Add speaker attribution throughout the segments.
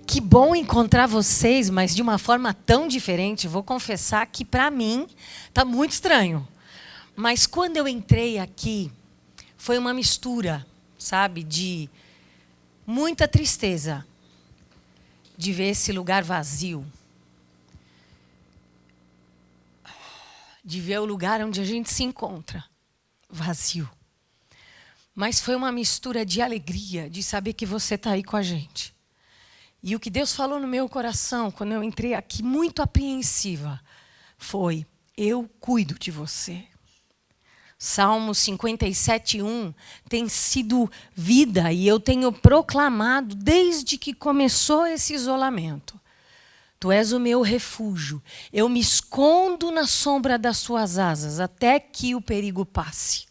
Speaker 1: Que bom encontrar vocês, mas de uma forma tão diferente. Vou confessar que, para mim, está muito estranho. Mas quando eu entrei aqui, foi uma mistura, sabe, de muita tristeza de ver esse lugar vazio. De ver o lugar onde a gente se encontra vazio. Mas foi uma mistura de alegria, de saber que você está aí com a gente. E o que Deus falou no meu coração, quando eu entrei aqui, muito apreensiva, foi: eu cuido de você. Salmo 57:1 tem sido vida, e eu tenho proclamado desde que começou esse isolamento. Tu és o meu refúgio, eu me escondo na sombra das suas asas, até que o perigo passe.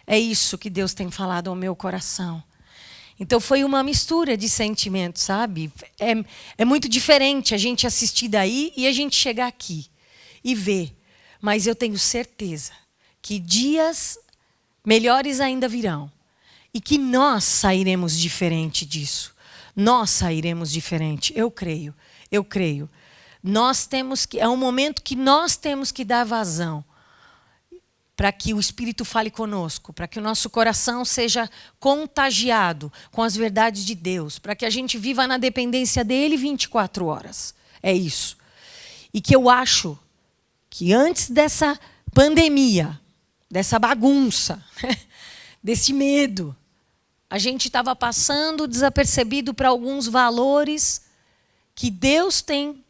Speaker 1: É isso que Deus tem falado ao meu coração. Então foi uma mistura de sentimentos, sabe? É muito diferente a gente assistir daí e a gente chegar aqui e ver. Mas eu tenho certeza que dias melhores ainda virão. E que nós sairemos diferente disso. Nós sairemos diferente. Eu creio. É um momento que nós temos que dar vazão. Para que o Espírito fale conosco, para que o nosso coração seja contagiado com as verdades de Deus, para que a gente viva na dependência dele 24 horas. É isso. E que eu acho que antes dessa pandemia, dessa bagunça, desse medo, a gente estava passando desapercebido para alguns valores que Deus tem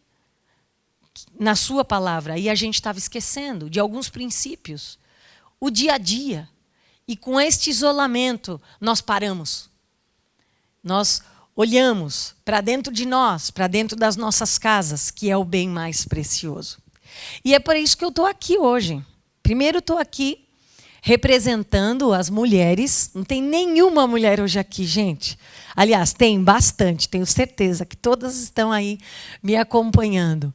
Speaker 1: na sua palavra, e a gente estava esquecendo de alguns princípios. O dia a dia. E com este isolamento, nós paramos. Nós olhamos para dentro de nós, para dentro das nossas casas, que é o bem mais precioso. E é por isso que eu estou aqui hoje. Primeiro, estou aqui representando as mulheres. Não tem nenhuma mulher hoje aqui, gente. Aliás, tem bastante. Tenho certeza que todas estão aí me acompanhando.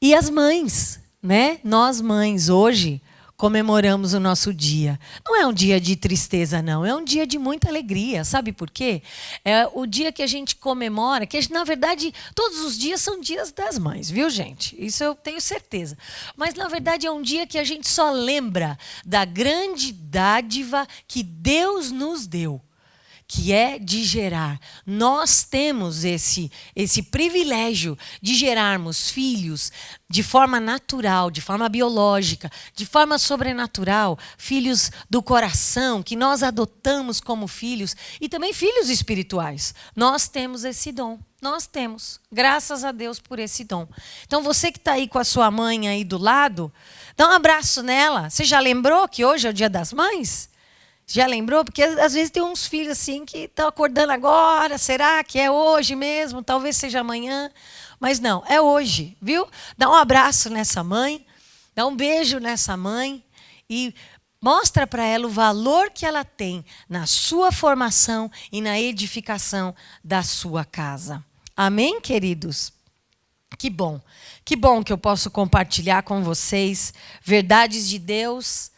Speaker 1: E as mães, né? Nós mães, hoje comemoramos o nosso dia. Não é um dia de tristeza, não. É um dia de muita alegria. Sabe por quê? É o dia que a gente comemora, que na verdade, todos os dias são dias das mães, viu, gente? Isso eu tenho certeza. Mas, na verdade, é um dia que a gente só lembra da grande dádiva que Deus nos deu, que é de gerar. Nós temos esse privilégio de gerarmos filhos de forma natural, de forma biológica, de forma sobrenatural, filhos do coração, que nós adotamos como filhos, e também filhos espirituais. Nós temos esse dom. Nós temos. Graças a Deus por esse dom. Então, você que está aí com a sua mãe aí do lado, dá um abraço nela. Você já lembrou que hoje é o Dia das Mães? Já lembrou? Porque às vezes tem uns filhos assim que estão acordando agora. Será que é hoje mesmo? Talvez seja amanhã. Mas não, é hoje, viu? Dá um abraço nessa mãe, dá um beijo nessa mãe e mostra para ela o valor que ela tem na sua formação e na edificação da sua casa. Amém, queridos? Que bom que eu posso compartilhar com vocês verdades de Deus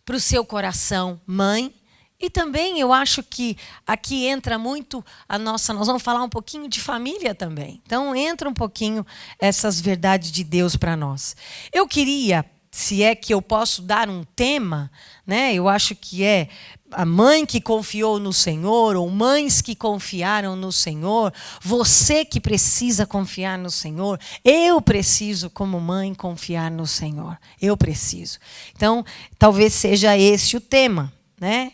Speaker 1: para o seu coração, mãe. E também eu acho que aqui entra muito nós vamos falar um pouquinho de família também. Então entra um pouquinho essas verdades de Deus para nós. Eu queria, se é que eu posso dar um tema, né? Eu acho que é a mãe que confiou no Senhor, ou mães que confiaram no Senhor, você que precisa confiar no Senhor, eu preciso, como mãe, confiar no Senhor. Eu preciso. Então, talvez seja esse o tema, né?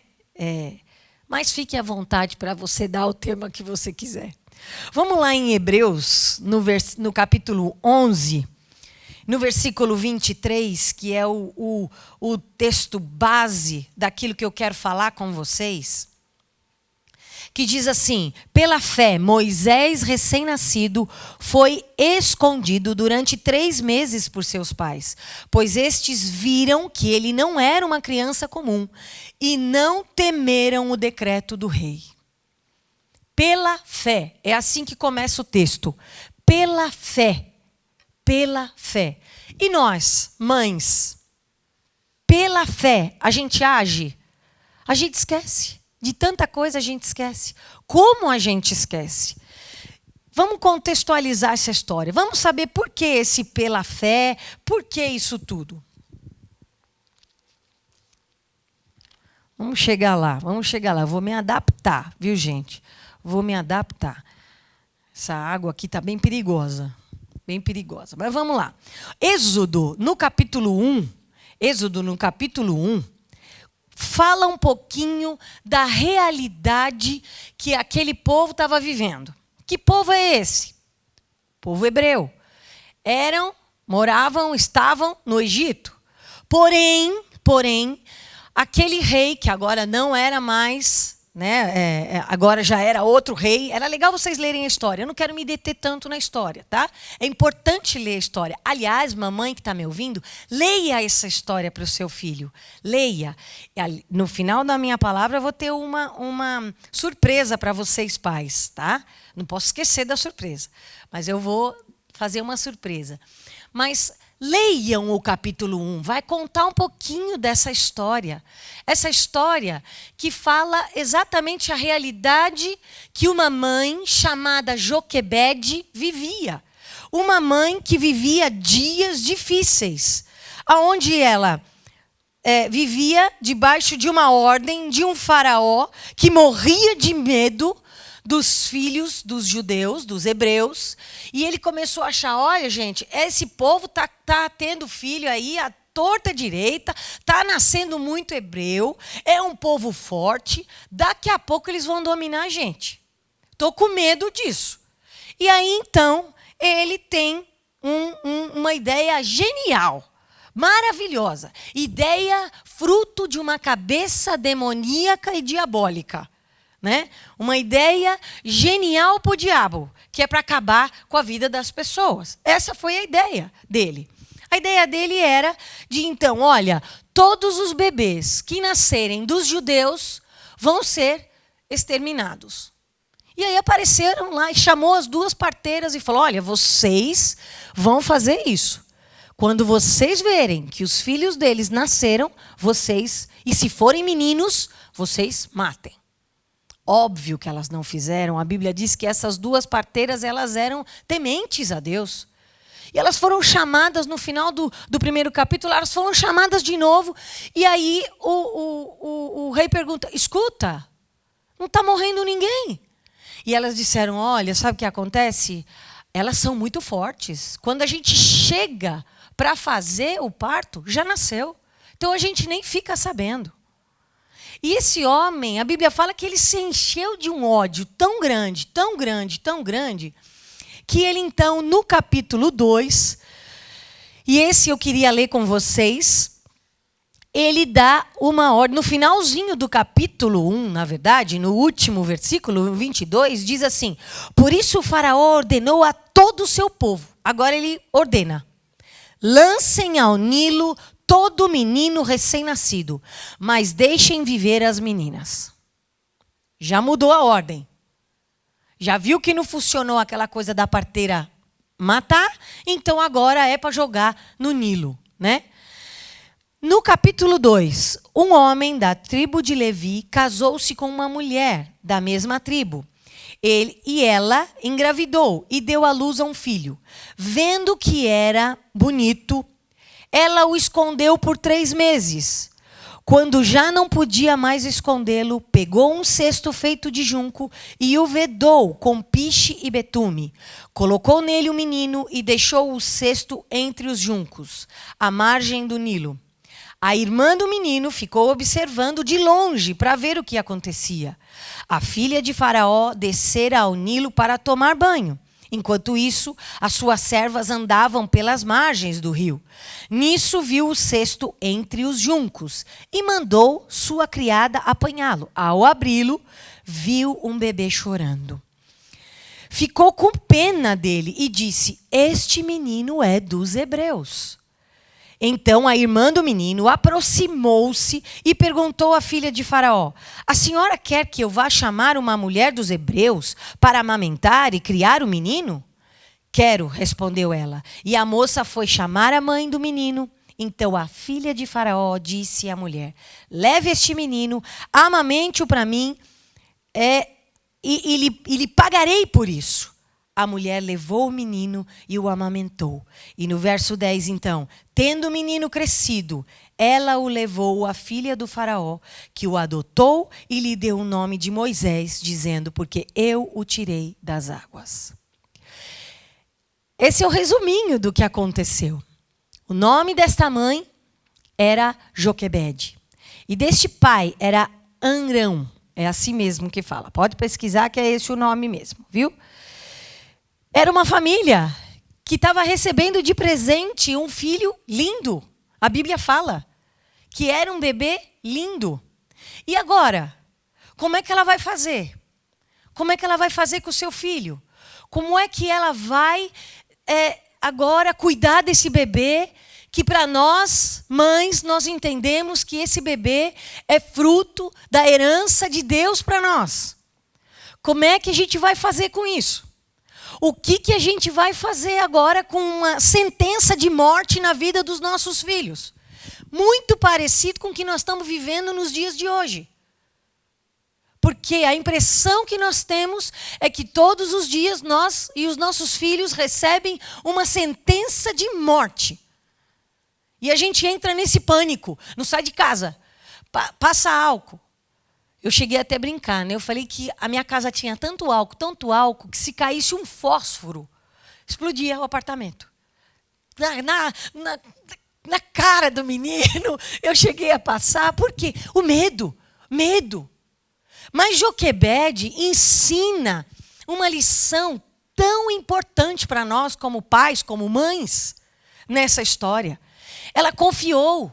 Speaker 1: Mas fique à vontade para você dar o tema que você quiser. Vamos lá em Hebreus, no capítulo 11, no versículo 23, que é o texto base daquilo que eu quero falar com vocês, que diz assim: pela fé, Moisés, recém-nascido, foi escondido durante 3 meses por seus pais, pois estes viram que ele não era uma criança comum e não temeram o decreto do rei. Pela fé, é assim que começa o texto. Pela fé. Pela fé. E nós, mães, pela fé, a gente age? A gente esquece. De tanta coisa a gente esquece. Como a gente esquece? Vamos contextualizar essa história. Vamos saber por que esse pela fé, por que isso tudo. Vamos chegar lá. Vou me adaptar, viu, gente? Vou me adaptar. Essa água aqui está bem perigosa. Bem perigosa. Mas vamos lá. Êxodo, no capítulo 1, fala um pouquinho da realidade que aquele povo estava vivendo. Que povo é esse? Povo hebreu. Estavam no Egito. Porém, aquele rei, que agora não era mais, né, agora já era outro rei. Era legal vocês lerem a história. Eu não quero me deter tanto na história, tá? É importante ler a história. Aliás, mamãe que está me ouvindo, leia essa história para o seu filho. Leia. No final da minha palavra, eu vou ter uma surpresa para vocês, pais, tá? Não posso esquecer da surpresa. Mas eu vou fazer uma surpresa. Mas leiam o capítulo 1. Vai contar um pouquinho dessa história. Essa história que fala exatamente a realidade que uma mãe chamada Joquebede vivia. Uma mãe que vivia dias difíceis. Onde ela vivia debaixo de uma ordem de um faraó que morria de medo dos filhos dos judeus, dos hebreus, e ele começou a achar, olha, gente, esse povo tá tendo filho aí à torta direita, tá nascendo muito hebreu, é um povo forte, daqui a pouco eles vão dominar a gente. Estou com medo disso. E aí, então, ele tem uma ideia genial, maravilhosa, ideia fruto de uma cabeça demoníaca e diabólica. Né? Uma ideia genial para o diabo, que é para acabar com a vida das pessoas. Essa foi a ideia dele. A ideia dele era de, então, olha, todos os bebês que nascerem dos judeus vão ser exterminados. E aí apareceram lá e chamou as duas parteiras e falou, olha, vocês vão fazer isso. Quando vocês verem que os filhos deles nasceram, vocês, e se forem meninos, vocês matem. Óbvio que elas não fizeram. A Bíblia diz que essas duas parteiras, elas eram tementes a Deus. E elas foram chamadas, no final do primeiro capítulo, elas foram chamadas de novo. E aí o rei pergunta, escuta, não está morrendo ninguém. E elas disseram, olha, sabe o que acontece? Elas são muito fortes. Quando a gente chega para fazer o parto, já nasceu. Então a gente nem fica sabendo. E esse homem, a Bíblia fala que ele se encheu de um ódio tão grande, tão grande, tão grande, que ele então, no capítulo 2, e esse eu queria ler com vocês, ele dá uma ordem, no finalzinho do capítulo 1, na verdade, no último versículo, 22, diz assim, por isso o faraó ordenou a todo o seu povo, agora ele ordena, lancem ao Nilo todo menino recém-nascido, mas deixem viver as meninas. Já mudou a ordem. Já viu que não funcionou aquela coisa da parteira matar? Então agora é para jogar no Nilo, né? No capítulo 2, um homem da tribo de Levi casou-se com uma mulher da mesma tribo. Ela engravidou e deu à luz a um filho. Vendo que era bonito, ela o escondeu por 3 meses. Quando já não podia mais escondê-lo, pegou um cesto feito de junco e o vedou com piche e betume. Colocou nele o menino e deixou o cesto entre os juncos, à margem do Nilo. A irmã do menino ficou observando de longe para ver o que acontecia. A filha de Faraó descera ao Nilo para tomar banho. Enquanto isso, as suas servas andavam pelas margens do rio. Nisso viu o cesto entre os juncos e mandou sua criada apanhá-lo. Ao abri-lo, viu um bebê chorando. Ficou com pena dele e disse, este menino é dos hebreus. Então a irmã do menino aproximou-se e perguntou à filha de Faraó, a senhora quer que eu vá chamar uma mulher dos hebreus para amamentar e criar o menino? Quero, respondeu ela. E a moça foi chamar a mãe do menino. Então a filha de Faraó disse à mulher, leve este menino, amamente-o para mim e lhe pagarei por isso. a mulher levou o menino e o amamentou. E no verso 10, então, tendo o menino crescido, ela o levou à filha do faraó, que o adotou e lhe deu o nome de Moisés, dizendo, porque eu o tirei das águas. Esse é o resuminho do que aconteceu. O nome desta mãe era Joquebede. E deste pai era Amrão. É assim mesmo que fala. Pode pesquisar que é esse o nome mesmo, viu? Era uma família que estava recebendo de presente um filho lindo. A Bíblia fala que era um bebê lindo. E agora? Como é que ela vai fazer? Como é que ela vai fazer com o seu filho? Como é que ela vai agora cuidar desse bebê? Que para nós, mães, nós entendemos que esse bebê é fruto da herança de Deus para nós. Como é que a gente vai fazer com isso? O que a gente vai fazer agora com uma sentença de morte na vida dos nossos filhos? Muito parecido com o que nós estamos vivendo nos dias de hoje. Porque a impressão que nós temos é que todos os dias nós e os nossos filhos recebem uma sentença de morte. E a gente entra nesse pânico, não sai de casa, passa álcool. Eu cheguei até a brincar, né? Eu falei que a minha casa tinha tanto álcool, que se caísse um fósforo, explodia o apartamento. Na cara do menino, eu cheguei a passar, por quê? O medo. Mas Joquebede ensina uma lição tão importante para nós, como pais, como mães, nessa história. Ela confiou,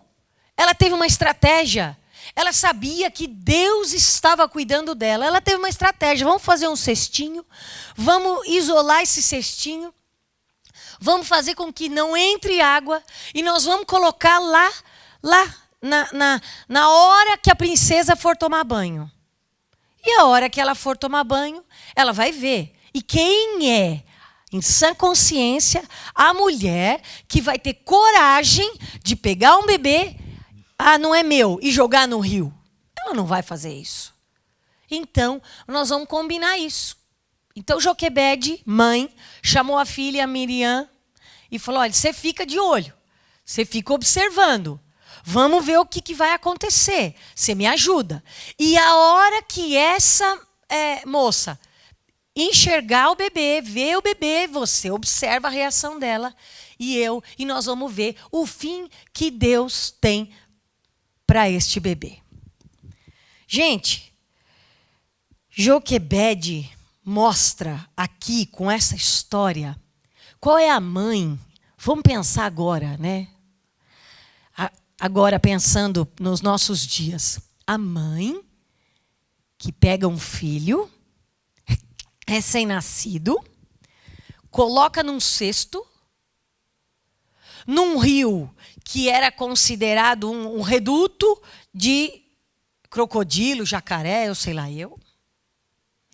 Speaker 1: ela teve uma estratégia, ela sabia que Deus estava cuidando dela. Ela teve uma estratégia, vamos fazer um cestinho, vamos isolar esse cestinho, vamos fazer com que não entre água e nós vamos colocar lá na hora que a princesa for tomar banho. E a hora que ela for tomar banho, ela vai ver. E quem é, em sã consciência, a mulher que vai ter coragem de pegar um bebê, não é meu, e jogar no rio? Ela não vai fazer isso. Então, nós vamos combinar isso. Então, Joquebede, mãe, chamou a filha Miriam e falou, olha, você fica de olho, você fica observando. Vamos ver o que vai acontecer. Você me ajuda. E a hora que essa moça enxergar o bebê, ver o bebê, você observa a reação dela e nós vamos ver o fim que Deus tem para este bebê. Gente, Joquebede mostra aqui com essa história qual é a mãe. Vamos pensar agora, né? Agora pensando nos nossos dias. A mãe que pega um filho recém-nascido, coloca num cesto, num rio que era considerado um reduto de crocodilo, jacaré, eu sei lá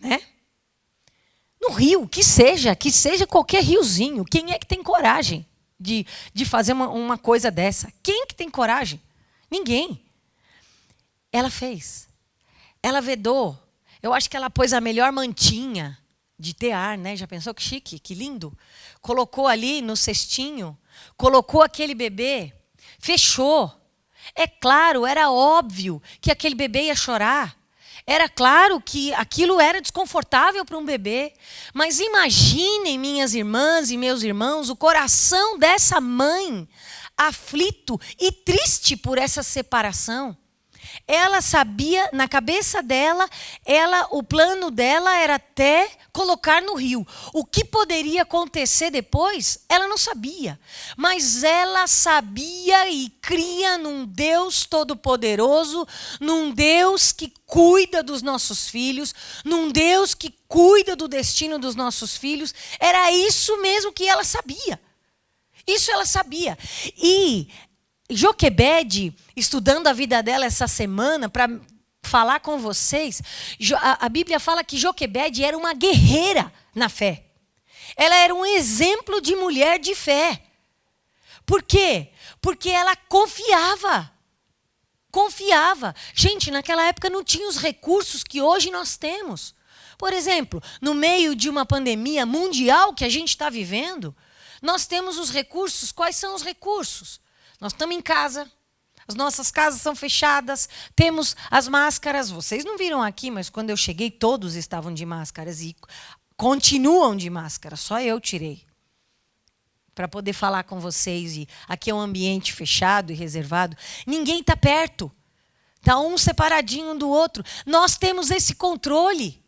Speaker 1: né? No rio, que seja qualquer riozinho. Quem é que tem coragem de fazer uma coisa dessa? Quem que tem coragem? Ninguém. Ela fez. Ela vedou. Eu acho que ela pôs a melhor mantinha de tear, né? Já pensou que chique, que lindo? Colocou ali no cestinho, colocou aquele bebê, fechou. É claro, era óbvio que aquele bebê ia chorar. Era claro que aquilo era desconfortável para um bebê. Mas imaginem, minhas irmãs e meus irmãos, o coração dessa mãe aflito e triste por essa separação. Ela sabia, na cabeça dela, o plano dela era até colocar no rio. O que poderia acontecer depois, ela não sabia. Mas ela sabia e cria num Deus todo-poderoso, num Deus que cuida dos nossos filhos, num Deus que cuida do destino dos nossos filhos. Era isso mesmo que ela sabia. Isso ela sabia. E Joquebede, estudando a vida dela essa semana, para falar com vocês, a Bíblia fala que Joquebede era uma guerreira na fé. Ela era um exemplo de mulher de fé. Por quê? Porque ela confiava. Confiava. Gente, naquela época não tinha os recursos que hoje nós temos. Por exemplo, no meio de uma pandemia mundial que a gente está vivendo, nós temos os recursos. Quais são os recursos? Nós estamos em casa, as nossas casas são fechadas, temos as máscaras. Vocês não viram aqui, mas quando eu cheguei, todos estavam de máscaras e continuam de máscara. Só eu tirei. Para poder falar com vocês. E aqui é um ambiente fechado e reservado. Ninguém está perto. Está um separadinho um do outro. Nós temos esse controle.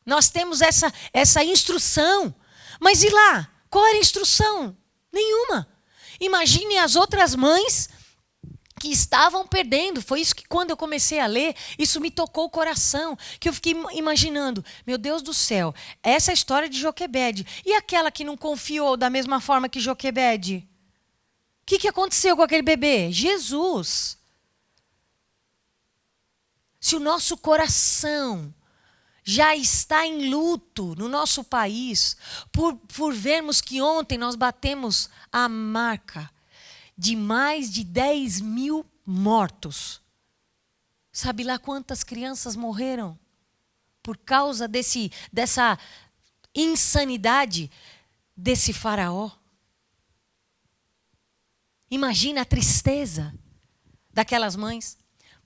Speaker 1: Nós temos essa instrução. Mas e lá? Qual era a instrução? Nenhuma. Imagine as outras mães que estavam perdendo. Foi isso que, quando eu comecei a ler, isso me tocou o coração. Que eu fiquei imaginando, meu Deus do céu, essa é a história de Joquebede. E aquela que não confiou da mesma forma que Joquebede? O que aconteceu com aquele bebê? Jesus. Se o nosso coração já está em luto no nosso país, por vermos que ontem nós batemos a marca de mais de 10 mil mortos. Sabe lá quantas crianças morreram por causa dessa insanidade desse faraó? Imagina a tristeza daquelas mães.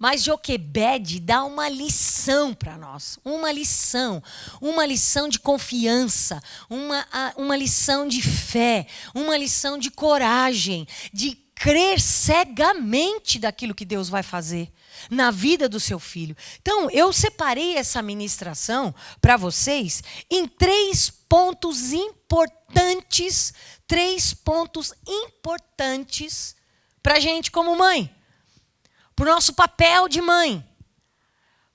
Speaker 1: Mas Joquebede dá uma lição para nós, uma lição de confiança, uma lição de fé, uma lição de coragem, de crer cegamente daquilo que Deus vai fazer na vida do seu filho. Então, eu separei essa ministração para vocês em 3 pontos importantes para a gente como mãe. Para o nosso papel de mãe,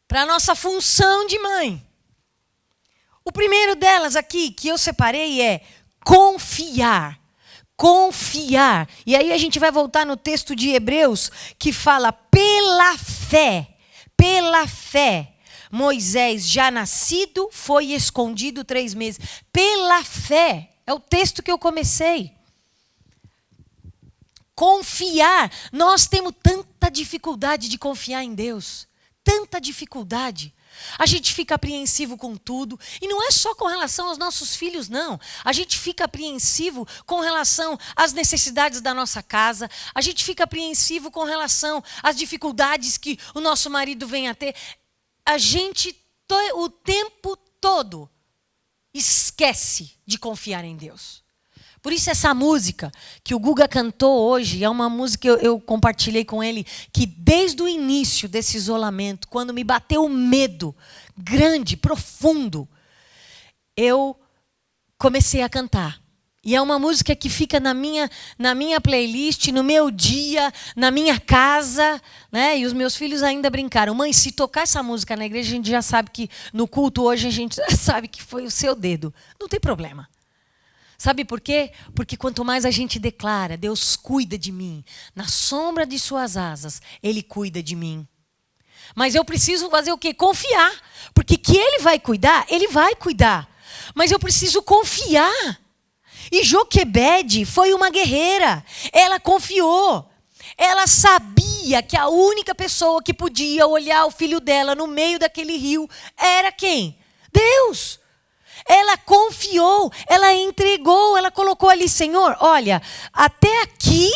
Speaker 1: para a nossa função de mãe. O primeiro delas aqui, que eu separei, é confiar. Confiar. E aí a gente vai voltar no texto de Hebreus, que fala, pela fé, Moisés, já nascido, foi escondido 3 meses. Pela fé, é o texto que eu comecei. Confiar. Nós temos tanta dificuldade de confiar em Deus. Tanta dificuldade. A gente fica apreensivo com tudo. E não é só com relação aos nossos filhos, não. A gente fica apreensivo com relação às necessidades da nossa casa. A gente fica apreensivo com relação às dificuldades que o nosso marido vem a ter. A gente, o tempo todo, esquece de confiar em Deus. Por isso essa música que o Guga cantou hoje, é uma música que eu compartilhei com ele, que desde o início desse isolamento, quando me bateu o medo grande, profundo, eu comecei a cantar. E é uma música que fica na minha playlist, no meu dia, na minha casa, né? E os meus filhos ainda brincaram. Mãe, se tocar essa música na igreja, a gente já sabe que no culto hoje a gente já sabe que foi o seu dedo. Não tem problema. Sabe por quê? Porque quanto mais a gente declara, Deus cuida de mim, na sombra de suas asas, Ele cuida de mim. Mas eu preciso fazer o quê? Confiar. Porque que Ele vai cuidar, Ele vai cuidar. Mas eu preciso confiar. E Joquebede foi uma guerreira. Ela confiou. Ela sabia que a única pessoa que podia olhar o filho dela no meio daquele rio era quem? Deus. Ela confiou, ela entregou, ela colocou ali, Senhor, olha, até aqui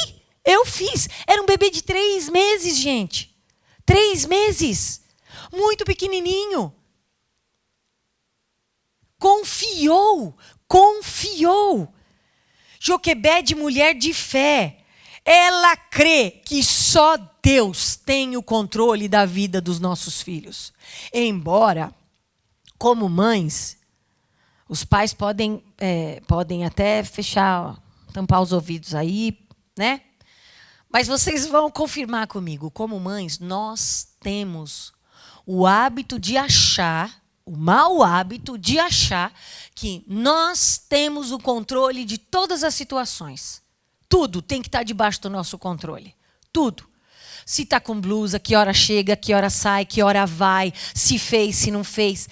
Speaker 1: eu fiz. Era um bebê de 3 meses, gente. 3 meses. Muito pequenininho. Confiou. Joquebede, mulher de fé. Ela crê que só Deus tem o controle da vida dos nossos filhos. Embora, como mães, os pais podem até fechar, tampar os ouvidos aí, né? Mas vocês vão confirmar comigo, como mães, nós temos o hábito de achar, o mau hábito de achar que nós temos o controle de todas as situações. Tudo tem que estar debaixo do nosso controle. Tudo. Se está com blusa, que hora chega, que hora sai, que hora vai, se fez, se não fez.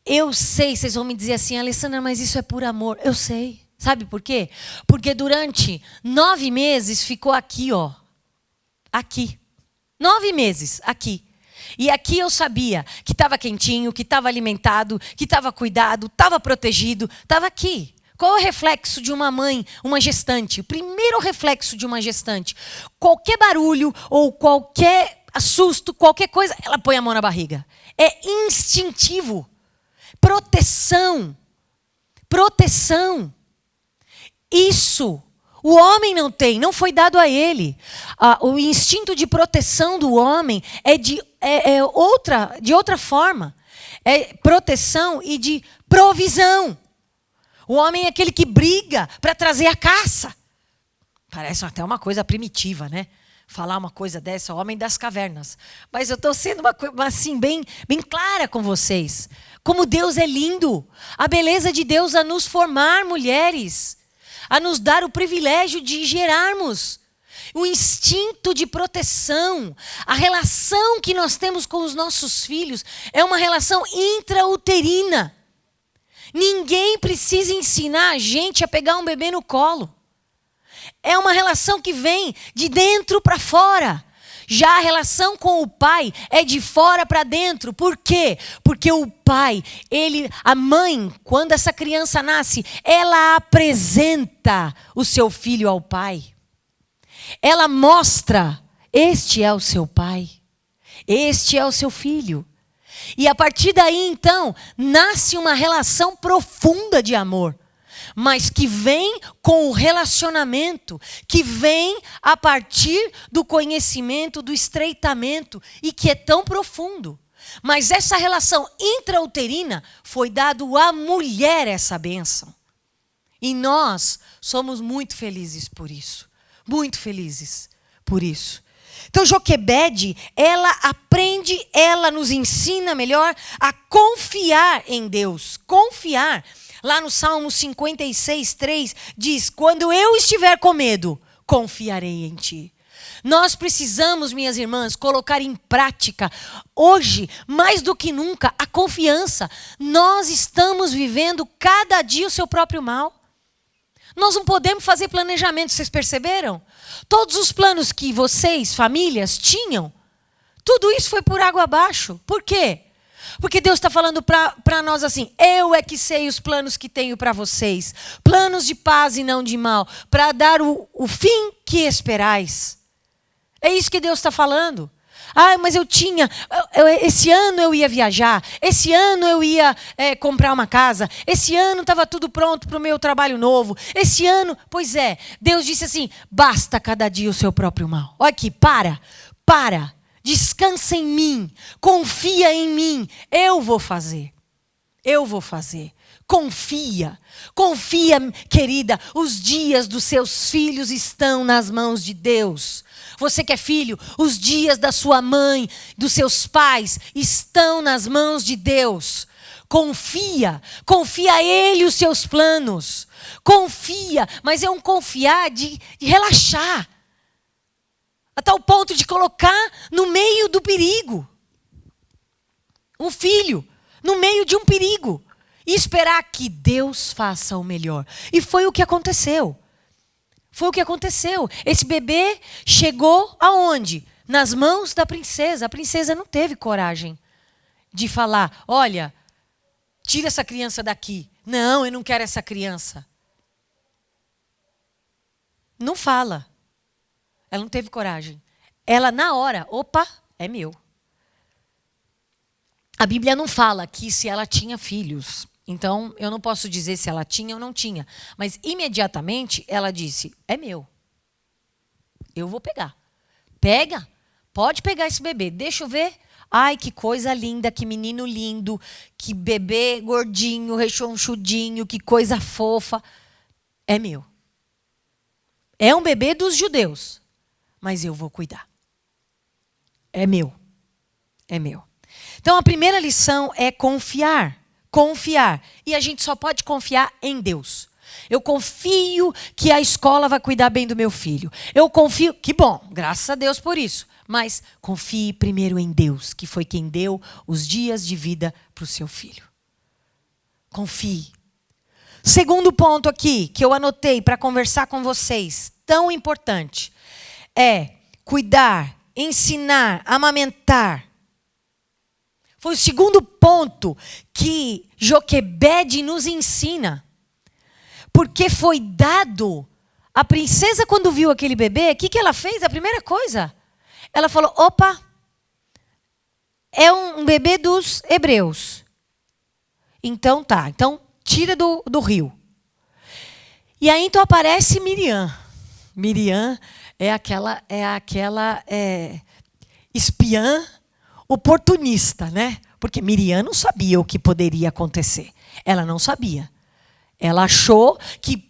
Speaker 1: Eu sei, vocês vão me dizer assim, Alessandra, mas isso é por amor. Eu sei. Sabe por quê? Porque durante 9 meses ficou aqui, ó. Aqui. 9 meses, aqui. E aqui eu sabia que estava quentinho, que estava alimentado, que estava cuidado, estava protegido, estava aqui. Qual é o reflexo de uma mãe, uma gestante? O primeiro reflexo de uma gestante. Qualquer barulho ou qualquer susto, qualquer coisa, ela põe a mão na barriga. É instintivo. Proteção. Proteção. Isso o homem não tem, não foi dado a ele. O instinto de proteção do homem é de outra forma. É proteção e de provisão. O homem é aquele que briga para trazer a caça. Parece até uma coisa primitiva, né? Falar uma coisa dessa, o homem das cavernas. Mas eu estou sendo assim, bem clara com vocês. Como Deus é lindo. A beleza de Deus a nos formar mulheres. A nos dar o privilégio de gerarmos. O instinto de proteção. A relação que nós temos com os nossos filhos é uma relação intrauterina. Ninguém precisa ensinar a gente a pegar um bebê no colo. É uma relação que vem de dentro para fora. Já a relação com o pai é de fora para dentro. Por quê? Porque o pai, a mãe, quando essa criança nasce, ela apresenta o seu filho ao pai. Ela mostra, este é o seu pai. Este é o seu filho. E a partir daí, então, nasce uma relação profunda de amor. Mas que vem com o relacionamento, que vem a partir do conhecimento, do estreitamento, e que é tão profundo. Mas essa relação intrauterina foi dado à mulher essa bênção. E nós somos muito felizes por isso. Muito felizes por isso. Então Joquebede, ela aprende, ela nos ensina melhor a confiar em Deus. Confiar. Lá no Salmo 56, 3, diz: quando eu estiver com medo, confiarei em ti. Nós precisamos, minhas irmãs, colocar em prática, hoje, mais do que nunca, a confiança. Nós estamos vivendo cada dia o seu próprio mal. Nós não podemos fazer planejamento, vocês perceberam? Todos os planos que vocês, famílias, tinham, tudo isso foi por água abaixo. Por quê? Porque Deus está falando para nós assim: eu é que sei os planos que tenho para vocês. Planos de paz e não de mal. Para dar o fim que esperais. É isso que Deus está falando. Mas eu tinha... esse ano eu ia viajar. Esse ano eu ia comprar uma casa. Esse ano estava tudo pronto para o meu trabalho novo. Esse ano... Pois é, Deus disse assim: basta cada dia o seu próprio mal. Olha aqui, para. Descansa em mim, confia em mim, eu vou fazer. Confia, querida, os dias dos seus filhos estão nas mãos de Deus. Você que é filho, os dias da sua mãe, dos seus pais, estão nas mãos de Deus. Confia a Ele os seus planos. Confia, mas é um confiar de relaxar. A tal ponto de colocar no meio do perigo. Um filho no meio de um perigo. E esperar que Deus faça o melhor. E foi o que aconteceu. Esse bebê chegou aonde? Nas mãos da princesa. A princesa não teve coragem de falar: olha, tira essa criança daqui. Não, eu não quero essa criança. Não fala. Ela não teve coragem. Ela, na hora, opa, é meu. A Bíblia não fala aqui se ela tinha filhos. Então, eu não posso dizer se ela tinha ou não tinha. Mas, imediatamente, ela disse: é meu. Eu vou pegar. Pega. Pode pegar esse bebê. Deixa eu ver. Ai, que coisa linda, que menino lindo. Que bebê gordinho, rechonchudinho, que coisa fofa. É meu. É um bebê dos judeus. Mas eu vou cuidar. É meu. Então, a primeira lição é confiar. E a gente só pode confiar em Deus. Eu confio que a escola vai cuidar bem do meu filho. Eu confio, que bom, graças a Deus por isso. Mas confie primeiro em Deus, que foi quem deu os dias de vida para o seu filho. Confie. Segundo ponto aqui, que eu anotei para conversar com vocês, tão importante, é cuidar, ensinar, amamentar Foi o segundo ponto que Joquebede nos ensina. Porque foi dado, a princesa quando viu aquele bebê, o que ela fez? A primeira coisa, ela falou, opa, é um bebê dos hebreus. Então tá, então tira do rio. E aí então aparece Miriam. Miriam é aquela espiã oportunista, né? Porque Miriam não sabia o que poderia acontecer. Ela não sabia. Ela achou que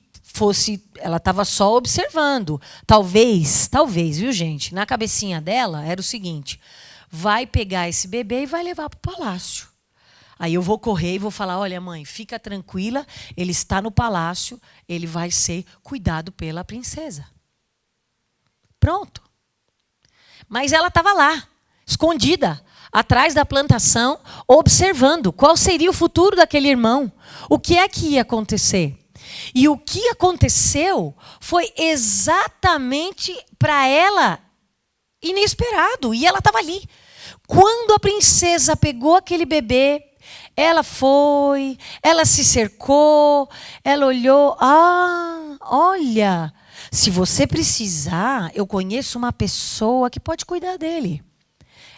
Speaker 1: ela estava só observando. Talvez, viu, gente? Na cabecinha dela era o seguinte: vai pegar esse bebê e vai levar para o palácio. Aí eu vou correr e vou falar, olha, mãe, fica tranquila, ele está no palácio, ele vai ser cuidado pela princesa. Pronto. Mas ela estava lá, escondida, atrás da plantação, observando qual seria o futuro daquele irmão. O que é que ia acontecer? E o que aconteceu foi exatamente para ela inesperado. E ela estava ali. Quando a princesa pegou aquele bebê, ela foi, ela se cercou, ela olhou, olha, se você precisar, eu conheço uma pessoa que pode cuidar dele.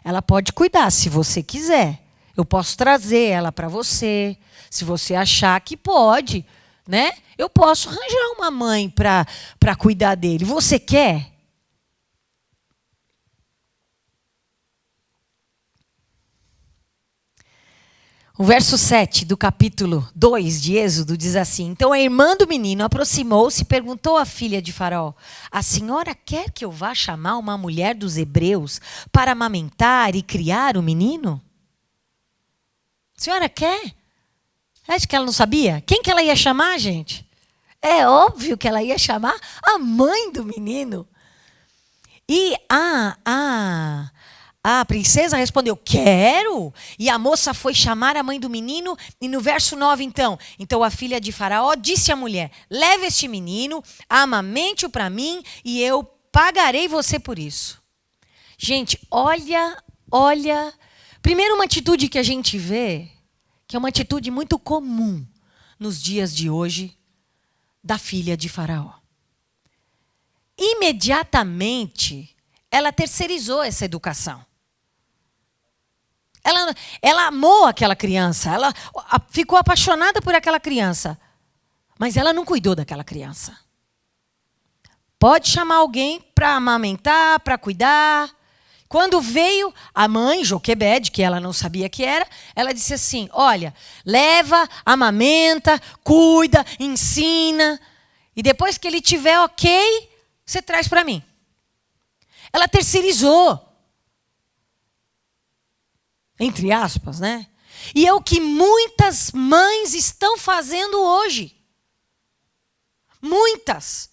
Speaker 1: Ela pode cuidar, se você quiser. Eu posso trazer ela para você, se você achar que pode, né? Eu posso arranjar uma mãe para cuidar dele. Você quer? O verso 7 do capítulo 2 de Êxodo diz assim: então a irmã do menino aproximou-se e perguntou à filha de Faraó: a senhora quer que eu vá chamar uma mulher dos hebreus para amamentar e criar o menino? A senhora quer? Acho que ela não sabia. Quem que ela ia chamar, gente? É óbvio que ela ia chamar a mãe do menino. E a princesa respondeu, quero. E a moça foi chamar a mãe do menino. E no verso 9, então a filha de Faraó disse à mulher, leve este menino, amamente-o para mim, e eu pagarei você por isso. Gente, olha. Primeiro, uma atitude que a gente vê, que é uma atitude muito comum nos dias de hoje, da filha de Faraó. Imediatamente, ela terceirizou essa educação. Ela amou aquela criança, ela ficou apaixonada por aquela criança, mas ela não cuidou daquela criança. Pode chamar alguém para amamentar, para cuidar. Quando veio a mãe, Joquebede, que ela não sabia que era, ela disse assim, olha, leva, amamenta, cuida, ensina, e depois que ele tiver ok, você traz para mim. Ela terceirizou. Entre aspas, né? E é o que muitas mães estão fazendo hoje. Muitas.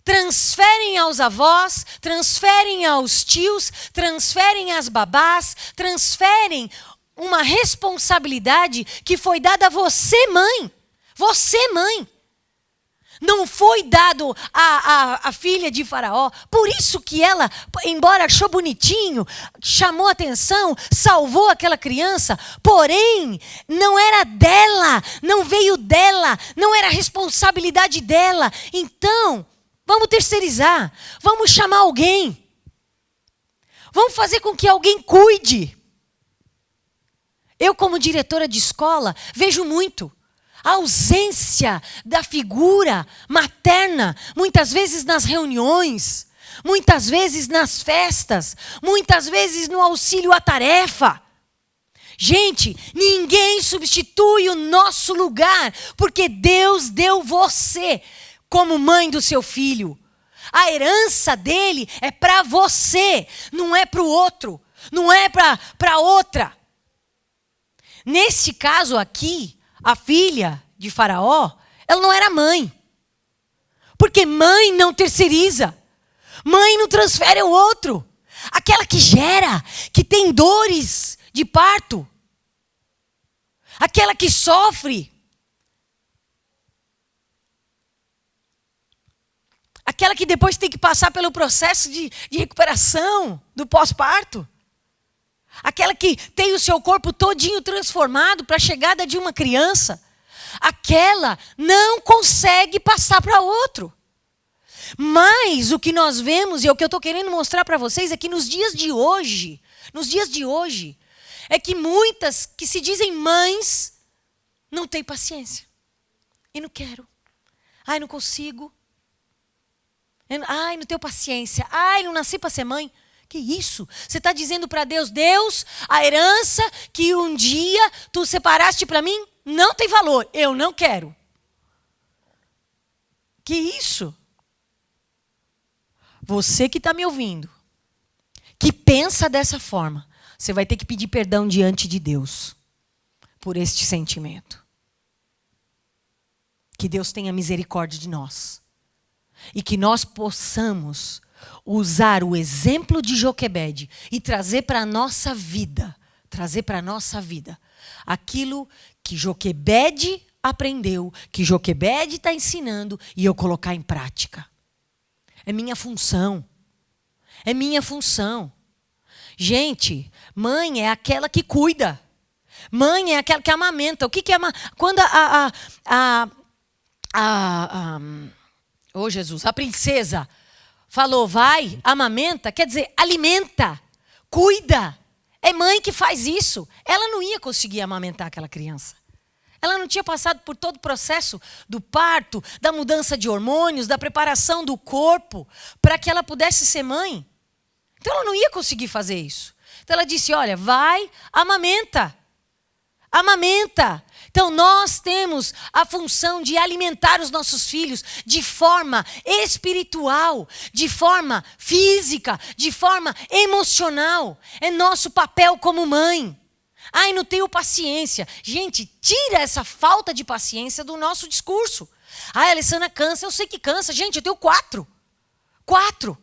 Speaker 1: Transferem aos avós, transferem aos tios, transferem às babás, transferem uma responsabilidade que foi dada a você, mãe. Você, mãe. Não foi dado à filha de Faraó. Por isso que ela, embora achou bonitinho, chamou atenção, salvou aquela criança, porém, não era dela, não veio dela, não era responsabilidade dela. Então, vamos terceirizar, vamos chamar alguém. Vamos fazer com que alguém cuide. Eu, como diretora de escola, vejo muito a ausência da figura materna, muitas vezes nas reuniões, muitas vezes nas festas, muitas vezes no auxílio à tarefa. Gente, ninguém substitui o nosso lugar, porque Deus deu você como mãe do seu filho. A herança dele é para você, não é para o outro, não é para outra. Nesse caso aqui, a filha de Faraó, ela não era mãe. Porque mãe não terceiriza. Mãe não transfere ao outro. Aquela que gera, que tem dores de parto. Aquela que sofre. Aquela que depois tem que passar pelo processo de recuperação do pós-parto. aquela que tem o seu corpo todinho transformado para a chegada de uma criança, aquela não consegue passar para outro. Mas o que nós vemos, e é o que eu estou querendo mostrar para vocês, é que nos dias de hoje, é que muitas que se dizem mães não têm paciência. E não quero. Ai, não consigo. Ai, não tenho paciência. Ai, não nasci para ser mãe. Que isso? Você está dizendo para Deus, Deus, a herança que um dia tu separaste para mim não tem valor. Eu não quero. Que isso? Você que está me ouvindo, que pensa dessa forma, você vai ter que pedir perdão diante de Deus por este sentimento. Que Deus tenha misericórdia de nós. E que nós possamos usar o exemplo de Joquebede e trazer para a nossa vida, aquilo que Joquebede aprendeu, que Joquebede está ensinando e eu colocar em prática. É minha função. Gente, mãe é aquela que cuida. Mãe é aquela que amamenta. O que é quando Jesus, a princesa falou, vai, amamenta, quer dizer, alimenta, cuida. É mãe que faz isso. Ela não ia conseguir amamentar aquela criança. Ela não tinha passado por todo o processo do parto, da mudança de hormônios, da preparação do corpo, para que ela pudesse ser mãe. Então ela não ia conseguir fazer isso. Então ela disse, olha, vai, amamenta. Amamenta. Então nós temos a função de alimentar os nossos filhos de forma espiritual, de forma física, de forma emocional. É nosso papel como mãe. Ai, não tenho paciência. Gente, tira essa falta de paciência do nosso discurso. Ai, a Alessandra cansa. Eu sei que cansa. Gente, eu tenho 4. 4.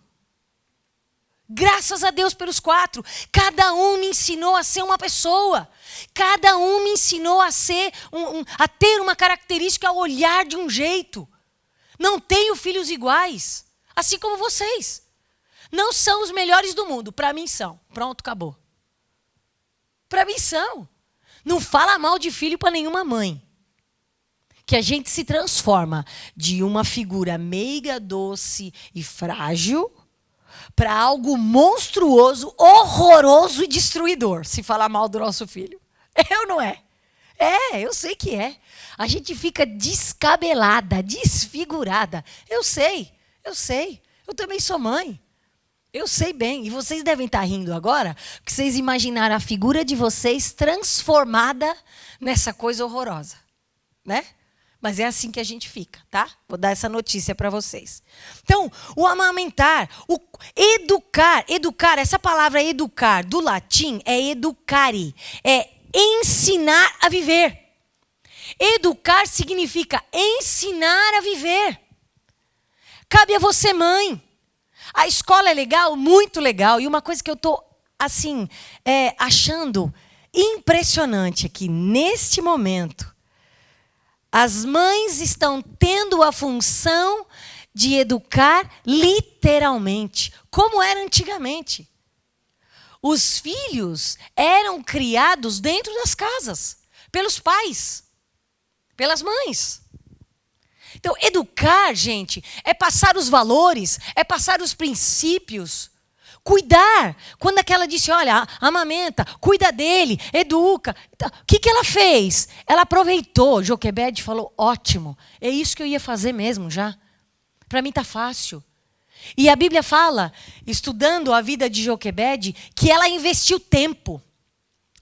Speaker 1: Graças a Deus pelos 4. Cada um me ensinou a ser uma pessoa. Cada um me ensinou a ser a ter uma característica, a olhar de um jeito. Não tenho filhos iguais, assim como vocês. Não são os melhores do mundo. Para mim são. Pronto, acabou. Para mim são. Não fala mal de filho para nenhuma mãe. Que a gente se transforma de uma figura meiga, doce e frágil para algo monstruoso, horroroso e destruidor, se falar mal do nosso filho. É ou não é? É, eu sei que é. A gente fica descabelada, desfigurada. Eu sei. Eu também sou mãe. Eu sei bem. E vocês devem estar rindo agora, porque vocês imaginaram a figura de vocês transformada nessa coisa horrorosa. Né? Mas é assim que a gente fica, tá? Vou dar essa notícia para vocês. Então, o amamentar, o educar, essa palavra educar, do latim, é educare, é ensinar a viver. Educar significa ensinar a viver. Cabe a você, mãe. A escola é legal, muito legal. E uma coisa que eu estou, assim, achando impressionante aqui, neste momento, as mães estão tendo a função de educar literalmente, como era antigamente. Os filhos eram criados dentro das casas, pelos pais, pelas mães. Então, educar, gente, é passar os valores, é passar os princípios. Cuidar. Quando aquela disse, olha, amamenta, cuida dele, educa. O que ela fez? Ela aproveitou. Joquebede falou, ótimo, é isso que eu ia fazer mesmo já. Para mim está fácil. E a Bíblia fala, estudando a vida de Joquebede, que ela investiu tempo.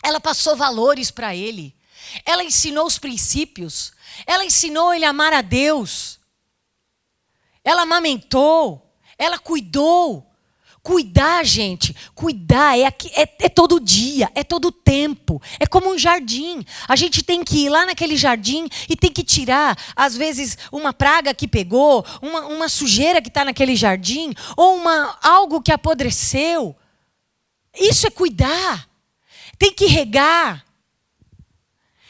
Speaker 1: Ela passou valores para ele. Ela ensinou os princípios. Ela ensinou ele a amar a Deus. Ela amamentou. Ela cuidou. Cuidar, gente, cuidar é todo dia, é todo tempo. É como um jardim. A gente tem que ir lá naquele jardim e tem que tirar, às vezes, uma praga que pegou, uma sujeira que está naquele jardim, ou algo que apodreceu. Isso é cuidar. Tem que regar.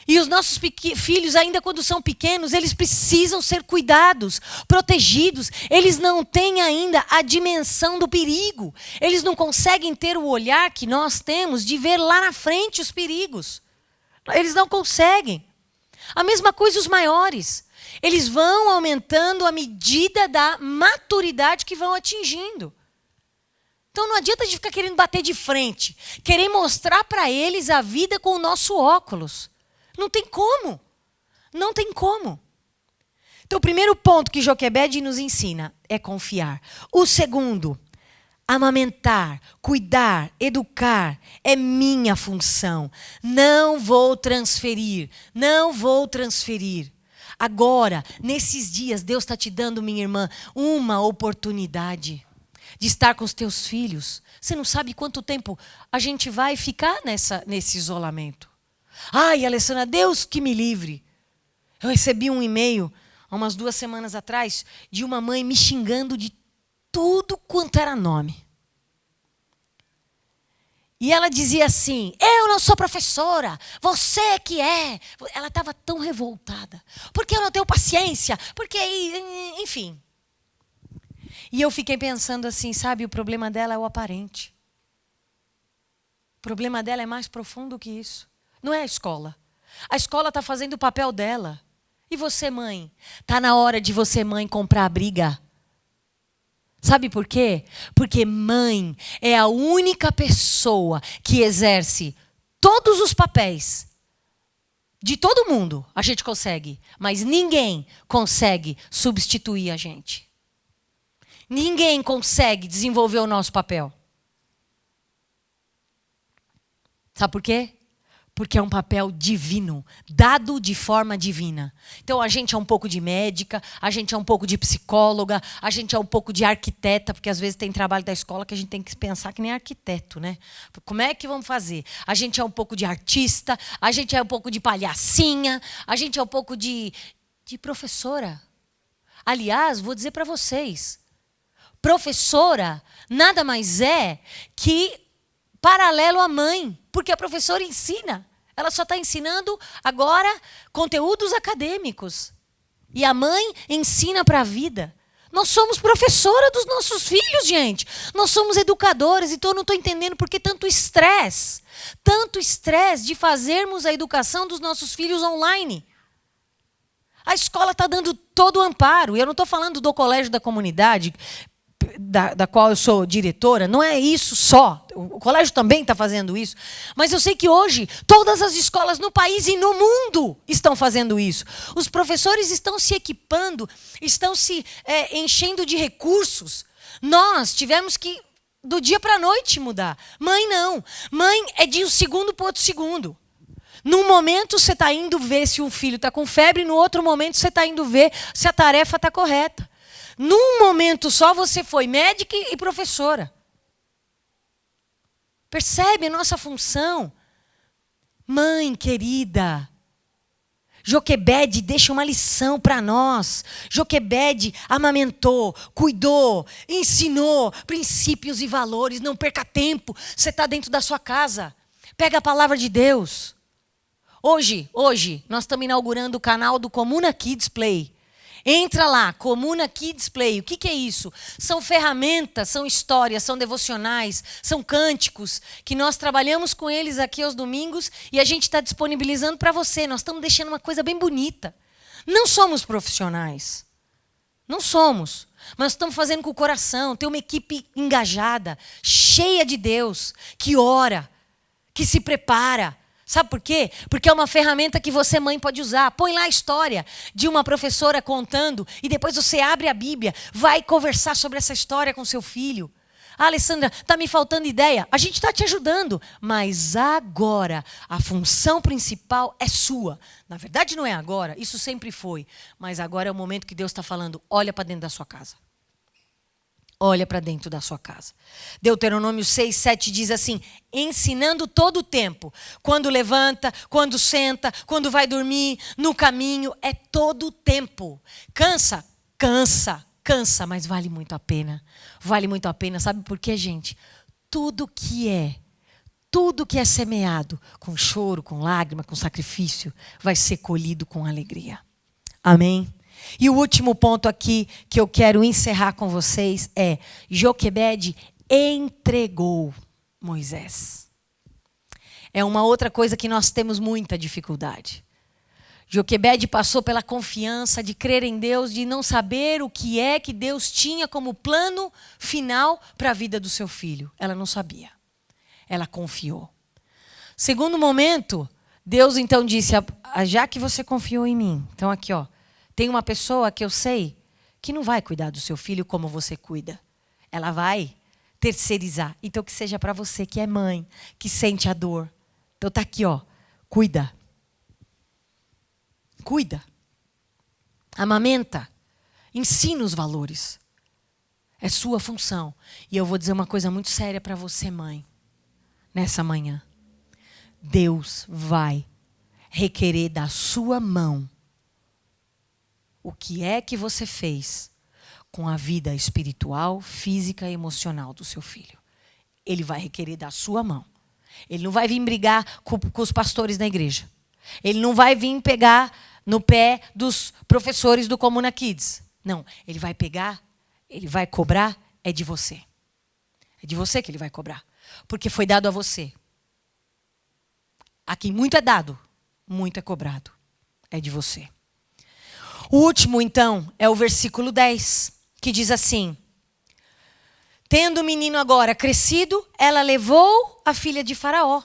Speaker 1: E os nossos filhos, ainda quando são pequenos, eles precisam ser cuidados, protegidos. Eles não têm ainda a dimensão do perigo. Eles não conseguem ter o olhar que nós temos de ver lá na frente os perigos. Eles não conseguem. A mesma coisa os maiores. Eles vão aumentando à medida da maturidade que vão atingindo. Então não adianta a gente ficar querendo bater de frente, querer mostrar para eles a vida com o nosso óculos. Não tem como. Não tem como. Então, o primeiro ponto que Joquebede nos ensina é confiar. O segundo, amamentar, cuidar, educar é minha função. Não vou transferir. Não vou transferir. Agora, nesses dias, Deus está te dando, minha irmã, uma oportunidade de estar com os teus filhos. Você não sabe quanto tempo a gente vai ficar nesse isolamento. Ai, Alessandra, Deus que me livre. Eu recebi um e-mail, há umas 2 semanas atrás, de uma mãe me xingando de tudo quanto era nome. E ela dizia assim, eu não sou professora, você é que é. Ela estava tão revoltada. Porque eu não tenho paciência, porque, enfim. E eu fiquei pensando assim, sabe, o problema dela é o aparente. O problema dela é mais profundo que isso. Não é a escola. A escola está fazendo o papel dela. E você, mãe? Está na hora de você, mãe, comprar a briga. Sabe por quê? Porque mãe é a única pessoa que exerce todos os papéis. De todo mundo a gente consegue. Mas ninguém consegue substituir a gente. Ninguém consegue desenvolver o nosso papel. Sabe por quê? Porque é um papel divino, dado de forma divina. Então a gente é um pouco de médica, a gente é um pouco de psicóloga, a gente é um pouco de arquiteta, porque às vezes tem trabalho da escola que a gente tem que pensar que nem arquiteto, né? Como é que vamos fazer? A gente é um pouco de artista, a gente é um pouco de palhacinha, a gente é um pouco de professora. Aliás, vou dizer para vocês, professora nada mais é que paralelo à mãe, porque a professora ensina. Ela só está ensinando agora conteúdos acadêmicos. E a mãe ensina para a vida. Nós somos professora dos nossos filhos, gente. Nós somos educadores, então eu não estou entendendo por que tanto estresse. Tanto estresse de fazermos a educação dos nossos filhos online. A escola está dando todo o amparo. E eu não estou falando do colégio da comunidade, da qual eu sou diretora, não é isso só. O colégio também está fazendo isso. Mas eu sei que hoje todas as escolas no país e no mundo estão fazendo isso. Os professores estão se equipando, estão se enchendo de recursos. Nós tivemos que, do dia para a noite, mudar. Mãe, não. Mãe é de um segundo para outro segundo. Num momento você está indo ver se um filho está com febre, no outro momento você está indo ver se a tarefa está correta. Num momento só você foi médica e professora. Percebe a nossa função? Mãe querida, Joquebede deixa uma lição para nós. Joquebede amamentou, cuidou, ensinou princípios e valores. Não perca tempo, você está dentro da sua casa. Pega a palavra de Deus. Hoje, nós estamos inaugurando o canal do Comuna Kids Play. Entra lá, Comuna Kids Play. O que é isso? São ferramentas, são histórias, são devocionais, são cânticos, que nós trabalhamos com eles aqui aos domingos e a gente está disponibilizando para você. Nós estamos deixando uma coisa bem bonita. Não somos profissionais. Não somos. Mas estamos fazendo com o coração. Tem uma equipe engajada, cheia de Deus, que ora, que se prepara. Sabe por quê? Porque é uma ferramenta que você, mãe, pode usar. Põe lá a história de uma professora contando e depois você abre a Bíblia, vai conversar sobre essa história com seu filho. Ah, Alessandra, está me faltando ideia. A gente está te ajudando, mas agora a função principal é sua. Na verdade não é agora, isso sempre foi. Mas agora é o momento que Deus está falando, olha para dentro da sua casa. Olha para dentro da sua casa. Deuteronômio 6, 7 diz assim, ensinando todo o tempo. Quando levanta, quando senta, quando vai dormir, no caminho, é todo o tempo. Cansa, mas vale muito a pena. Vale muito a pena. Sabe por quê, gente? Tudo que é tudo que é semeado com choro, com lágrima, com sacrifício, vai ser colhido com alegria. Amém? E o último ponto aqui que eu quero encerrar com vocês é: Joquebede entregou Moisés. É uma outra coisa que nós temos muita dificuldade. Joquebede passou pela confiança de crer em Deus, de não saber o que é que Deus tinha como plano final para a vida do seu filho. Ela não sabia. Ela confiou. Segundo momento, Deus então disse: já que você confiou em mim, então aqui, ó, tem uma pessoa que eu sei que não vai cuidar do seu filho como você cuida. Ela vai terceirizar. Então que seja para você que é mãe, que sente a dor. Então tá aqui, ó, cuida. Cuida. Amamenta. Ensina os valores. É sua função. E eu vou dizer uma coisa muito séria para você, mãe, nessa manhã. Deus vai requerer da sua mão o que é que você fez com a vida espiritual, física e emocional do seu filho. Ele vai requerer da sua mão. Ele não vai vir brigar com os pastores da igreja. Ele não vai vir pegar no pé dos professores do Comuna Kids. Não, ele vai pegar, ele vai cobrar, é de você. É de você que ele vai cobrar. Porque foi dado a você. A quem muito é dado, muito é cobrado. É de você. O último, então, é o versículo 10, que diz assim: tendo o menino agora crescido, ela levou a filha de Faraó,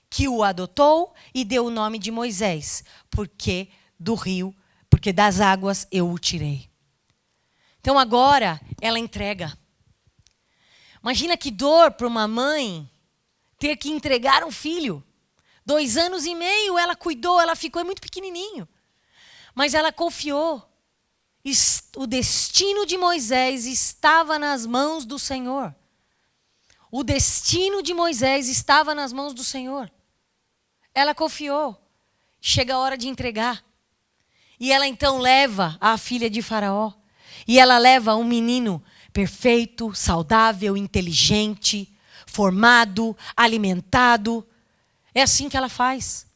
Speaker 1: que o adotou e deu o nome de Moisés, porque das águas eu o tirei. Então agora ela entrega. Imagina que dor para uma mãe ter que entregar um filho. 2 anos e meio ela cuidou, ela ficou muito pequenininho. Mas ela confiou. O destino de Moisés estava nas mãos do Senhor. O destino de Moisés estava nas mãos do Senhor. Ela confiou. Chega a hora de entregar. E ela então leva a filha de Faraó. E ela leva um menino perfeito, saudável, inteligente, formado, alimentado. É assim que ela faz.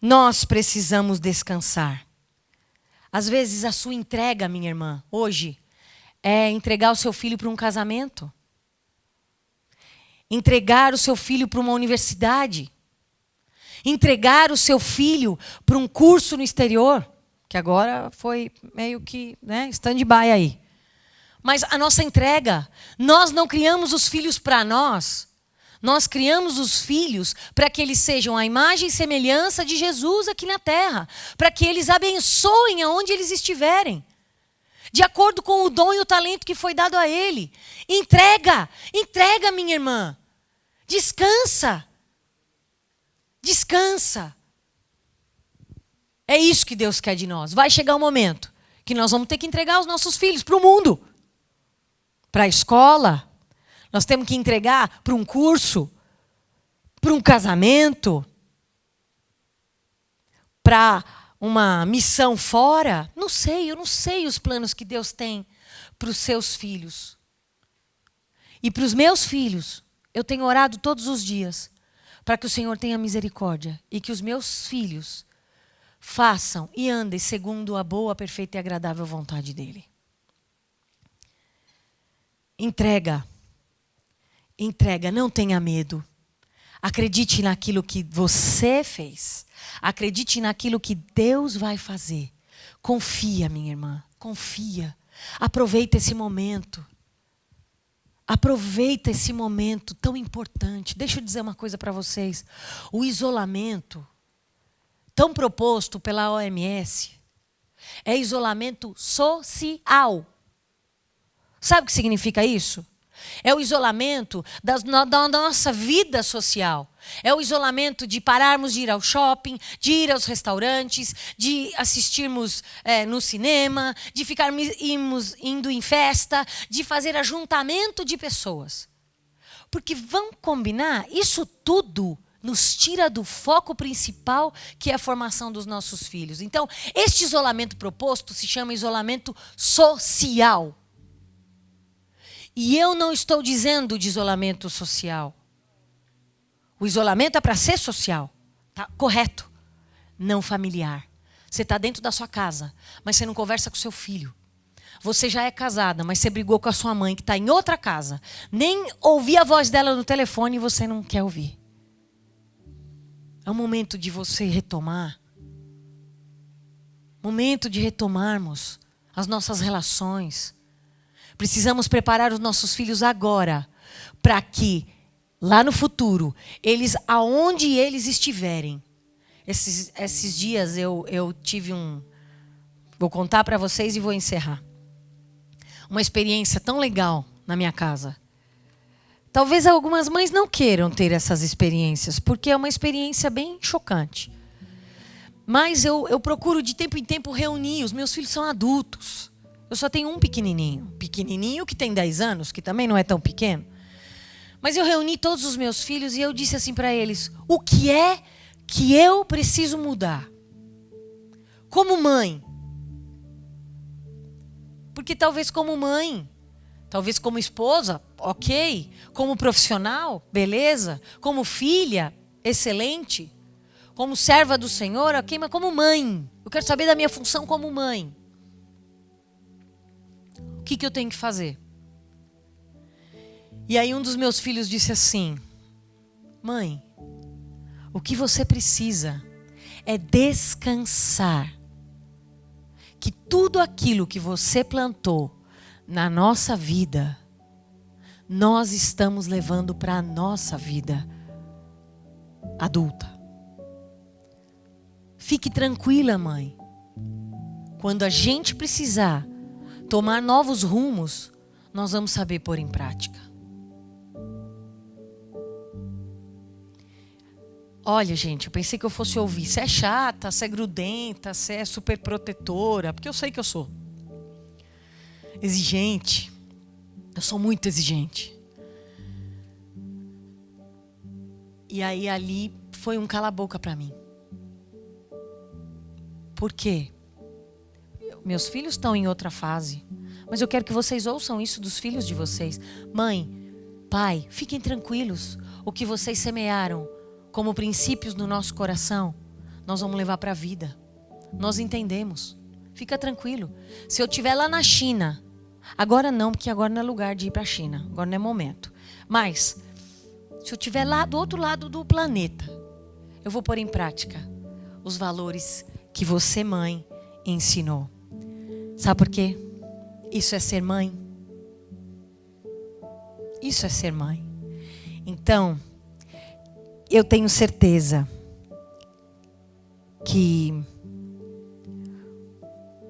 Speaker 1: Nós precisamos descansar. Às vezes a sua entrega, minha irmã, hoje, é entregar o seu filho para um casamento. Entregar o seu filho para uma universidade. Entregar o seu filho para um curso no exterior, que agora foi meio que, stand-by aí. Mas a nossa entrega, nós não criamos os filhos para nós. Nós criamos os filhos para que eles sejam a imagem e semelhança de Jesus aqui na terra. Para que eles abençoem aonde eles estiverem. De acordo com o dom e o talento que foi dado a ele. Entrega, minha irmã. Descansa. Descansa. É isso que Deus quer de nós. Vai chegar um momento que nós vamos ter que entregar os nossos filhos para o mundo. Para a escola. Nós temos que entregar para um curso, para um casamento, para uma missão fora. Eu não sei os planos que Deus tem para os seus filhos. E para os meus filhos, eu tenho orado todos os dias para que o Senhor tenha misericórdia e que os meus filhos façam e andem segundo a boa, perfeita e agradável vontade dEle. Entrega, não tenha medo. Acredite naquilo que você fez. Acredite naquilo que Deus vai fazer. Confia, minha irmã, confia. Aproveita esse momento. Aproveita esse momento tão importante. Deixa eu dizer uma coisa para vocês. O isolamento, tão proposto pela OMS, é isolamento social. Sabe o que significa isso? É o isolamento da nossa vida social. É o isolamento de pararmos de ir ao shopping, de ir aos restaurantes, de assistirmos no cinema, de ficarmos indo em festa, de fazer ajuntamento de pessoas. Porque vamos combinar, isso tudo nos tira do foco principal, que é a formação dos nossos filhos. Então, este isolamento proposto se chama isolamento social. E eu não estou dizendo de isolamento social. O isolamento é para ser social. Tá correto. Não familiar. Você está dentro da sua casa, mas você não conversa com seu filho. Você já é casada, mas você brigou com a sua mãe, que está em outra casa. Nem ouvir a voz dela no telefone e você não quer ouvir. É o momento de você retomar. Momento de retomarmos as nossas relações. Precisamos preparar os nossos filhos agora, para que, lá no futuro, eles, aonde eles estiverem. Esses dias eu tive vou contar para vocês e vou encerrar. Uma experiência tão legal na minha casa. Talvez algumas mães não queiram ter essas experiências, porque é uma experiência bem chocante. Mas eu procuro de tempo em tempo reunir. Os meus filhos são adultos. Eu só tenho um pequenininho. Pequenininho que tem 10 anos, que também não é tão pequeno. Mas eu reuni todos os meus filhos e eu disse assim para eles: o que é que eu preciso mudar? Como mãe. Porque talvez como mãe, talvez como esposa, ok. Como profissional, beleza. Como filha, excelente. Como serva do Senhor, ok. Mas como mãe, eu quero saber da minha função como mãe. O que eu tenho que fazer? E aí um dos meus filhos disse assim: mãe, o que você precisa é descansar. Que tudo aquilo que você plantou na nossa vida, nós estamos levando para a nossa vida adulta. Fique tranquila, mãe. Quando a gente precisar tomar novos rumos, nós vamos saber pôr em prática. Olha, gente, eu pensei que eu fosse ouvir: você é chata, você é grudenta, você é super protetora, porque eu sei que eu sou exigente. Eu sou muito exigente. E aí ali foi um cala-boca para mim. Por quê? Meus filhos estão em outra fase, mas eu quero que vocês ouçam isso dos filhos de vocês. Mãe, pai, fiquem tranquilos. O que vocês semearam como princípios no nosso coração, nós vamos levar para a vida. Nós entendemos. Fica tranquilo. Se eu estiver lá na China, agora não, porque agora não é lugar de ir para a China. Agora não é momento. Mas, se eu estiver lá do outro lado do planeta, eu vou pôr em prática os valores que você, mãe, ensinou. Sabe por quê? Isso é ser mãe. Isso é ser mãe. Então, eu tenho certeza que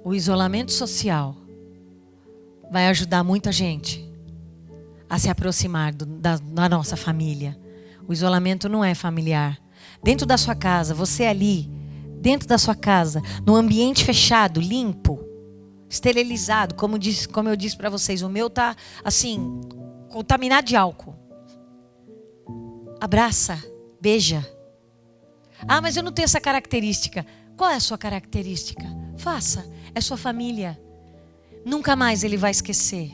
Speaker 1: o isolamento social vai ajudar muita gente a se aproximar da nossa família. O isolamento não é familiar. Dentro da sua casa, você ali, dentro da sua casa, no ambiente fechado, limpo, esterilizado, como eu disse para vocês, o meu tá assim, contaminado de álcool. Abraça. Beija. Ah, mas eu não tenho essa característica. Qual é a sua característica? Faça. É sua família. Nunca mais ele vai esquecer.